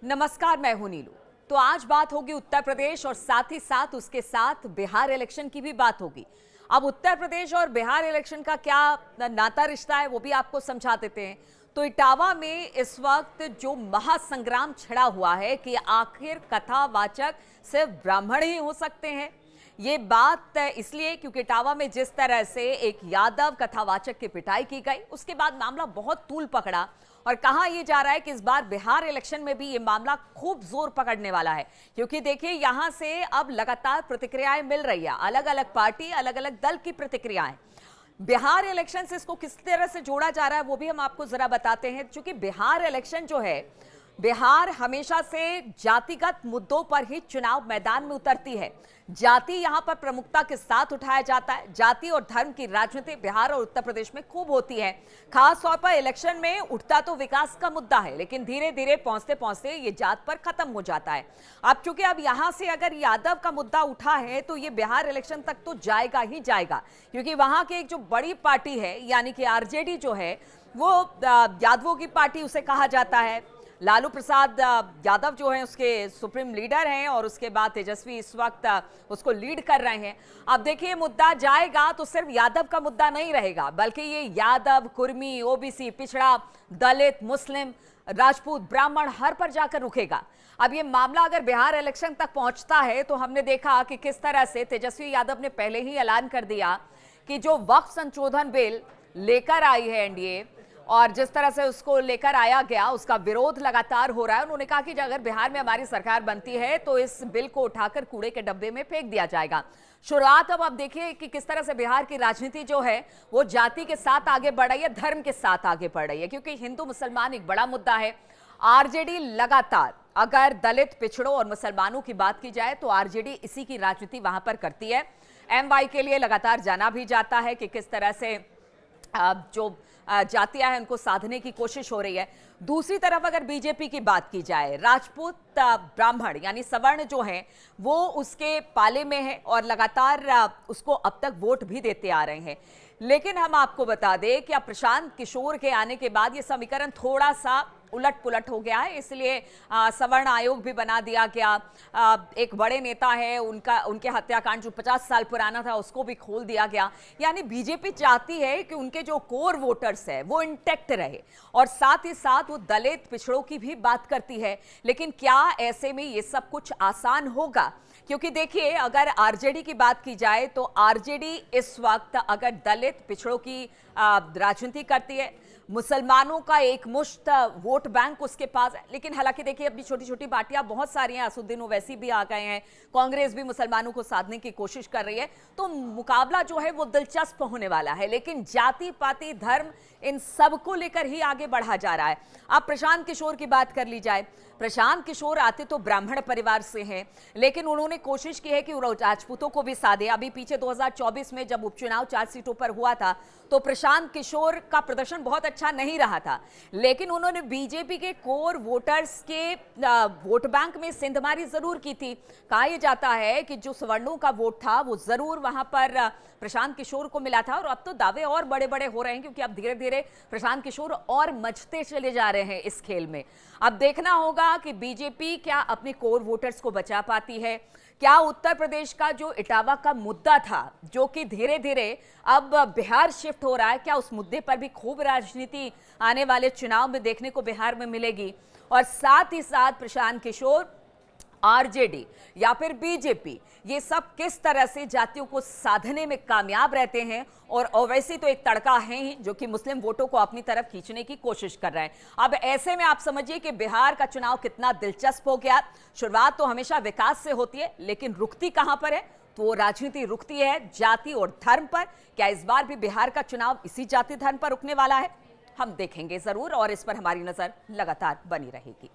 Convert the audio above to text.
नमस्कार, मैं हूं नीलू। तो आज बात होगी उत्तर प्रदेश और साथ ही साथ उसके साथ बिहार इलेक्शन की भी बात होगी। अब उत्तर प्रदेश और बिहार इलेक्शन का क्या नाता रिश्ता है वो भी आपको समझा देते हैं। तो इटावा में इस वक्त जो महासंग्राम छिड़ा हुआ है कि आखिर कथावाचक सिर्फ ब्राह्मण ही हो सकते हैं। ये बात इसलिए क्योंकि इटावा में जिस तरह से एक यादव कथावाचक की पिटाई की गई, उसके बाद मामला बहुत तूल पकड़ा और कहा यह जा रहा है कि इस बार बिहार इलेक्शन में भी ये मामला खूब जोर पकड़ने वाला है। क्योंकि देखिए, यहां से अब लगातार प्रतिक्रियाएं मिल रही है, अलग अलग पार्टी, अलग अलग दल की प्रतिक्रियाएं। बिहार इलेक्शन से इसको किस तरह से जोड़ा जा रहा है वो भी हम आपको जरा बताते हैं। क्योंकि बिहार इलेक्शन जो है, बिहार हमेशा से जातिगत मुद्दों पर ही चुनाव मैदान में उतरती है। जाति यहां पर प्रमुखता के साथ उठाया जाता है। जाति और धर्म की राजनीति बिहार और उत्तर प्रदेश में खूब होती है। खास तौर पर इलेक्शन में उठता तो विकास का मुद्दा है, लेकिन धीरे धीरे पहुंचते पहुंचते ये जात पर खत्म हो जाता है। अब चूंकि अब यहां से अगर यादव का मुद्दा उठा है तो ये बिहार इलेक्शन तक तो जाएगा ही जाएगा। क्योंकि वहां की एक जो बड़ी पार्टी है, यानी कि आरजेडी जो है, वो यादवों की पार्टी उसे कहा जाता है। लालू प्रसाद यादव जो है उसके सुप्रीम लीडर हैं और उसके बाद तेजस्वी इस वक्त उसको लीड कर रहे हैं। अब देखिए, मुद्दा जाएगा तो सिर्फ यादव का मुद्दा नहीं रहेगा, बल्कि ये यादव, कुर्मी, ओबीसी, पिछड़ा, दलित, मुस्लिम, राजपूत, ब्राह्मण हर पर जाकर रुकेगा। अब ये मामला अगर बिहार इलेक्शन तक पहुंचता है तो हमने देखा कि किस तरह से तेजस्वी यादव ने पहले ही ऐलान कर दिया कि जो वक्फ संशोधन बिल लेकर आई है एनडीए और जिस तरह से उसको लेकर आया गया, उसका विरोध लगातार हो रहा है। उन्होंने कहा कि अगर बिहार में हमारी सरकार बनती है तो इस बिल को उठाकर कूड़े के डब्बे में फेंक दिया जाएगा। शुरुआत अब देखिए कि किस तरह से बिहार की राजनीति जो है वो जाति के साथ आगे बढ़ रही है, धर्म के साथ आगे बढ़ रही है। क्योंकि हिंदू मुसलमान एक बड़ा मुद्दा है। आरजेडी लगातार, अगर दलित, पिछड़ों और मुसलमानों की बात की जाए तो आरजेडी इसी की राजनीति वहां पर करती है। एमवाई के लिए लगातार जाना भी जाता है कि किस तरह से जो जातियां हैं उनको साधने की कोशिश हो रही है। दूसरी तरफ अगर बीजेपी की बात की जाए, राजपूत ब्राह्मण यानी सवर्ण जो हैं वो उसके पाले में है और लगातार उसको अब तक वोट भी देते आ रहे हैं। लेकिन हम आपको बता दें कि अब प्रशांत किशोर के आने के बाद ये समीकरण थोड़ा सा उलट पुलट हो गया है। इसलिए सवर्ण आयोग भी बना दिया गया। एक बड़े नेता है, उनके हत्याकांड जो 50 साल पुराना था उसको भी खोल दिया गया। यानी बीजेपी चाहती है कि उनके जो कोर वोटर्स है वो इंटैक्ट रहे और साथ ही साथ वो दलित, पिछड़ों की भी बात करती है। लेकिन क्या ऐसे में ये सब कुछ आसान होगा? क्योंकि देखिए, अगर आरजेडी की बात की जाए तो आरजेडी इस वक्त अगर दलित, पिछड़ों की राजनीति करती है, मुसलमानों का एक मुश्त वोट बैंक उसके पास है। लेकिन हालांकि देखिए, अभी छोटी छोटी पार्टियां बहुत सारी हैं, असुद्दीन ओवैसी भी आ गए हैं, कांग्रेस भी मुसलमानों को साधने की कोशिश कर रही है। तो मुकाबला जो है वो दिलचस्प होने वाला है। लेकिन जाति, पाति, धर्म, इन सबको लेकर ही आगे बढ़ा जा रहा है। अब प्रशांत किशोर की बात कर ली जाए। प्रशांत किशोर आते तो ब्राह्मण परिवार से हैं, लेकिन उन्होंने कोशिश की है कि राजपूतों को भी साधे। अभी पीछे 2024 में जब उपचुनाव 4 सीटों पर हुआ था तो प्रशांत किशोर का प्रदर्शन बहुत अच्छा नहीं रहा था, लेकिन उन्होंने बीजेपी के कोर वोटर्स के वोट बैंक में सेंधमारी जरूर की थी। कहा यह जाता है कि जो सवर्णों का वोट था वो जरूर वहां पर प्रशांत किशोर को मिला था। और अब तो दावे और बड़े बड़े हो रहे हैं, क्योंकि अब धीरे धीरे प्रशांत किशोर और मचते चले जा रहे हैं इस खेल में। अब देखना होगा कि बीजेपी क्या अपने कोर वोटर्स को बचा पाती है। क्या उत्तर प्रदेश का जो इटावा का मुद्दा था, जो कि धीरे धीरे अब बिहार शिफ्ट हो रहा है, क्या उस मुद्दे पर भी खूब राजनीति आने वाले चुनाव में देखने को बिहार में मिलेगी? और साथ ही साथ प्रशांत किशोर, आरजेडी या फिर बीजेपी, ये सब किस तरह से जातियों को साधने में कामयाब रहते हैं? और ओवैसी तो एक तड़का है ही जो कि मुस्लिम वोटों को अपनी तरफ खींचने की कोशिश कर रहे हैं। अब ऐसे में आप समझिए कि बिहार का चुनाव कितना दिलचस्प हो गया। शुरुआत तो हमेशा विकास से होती है, लेकिन रुकती कहां पर है? तो राजनीति रुकती है जाति और धर्म पर। क्या इस बार भी बिहार का चुनाव इसी जाति धर्म पर रुकने वाला है? हम देखेंगे जरूर और इस पर हमारी नजर लगातार बनी रहेगी।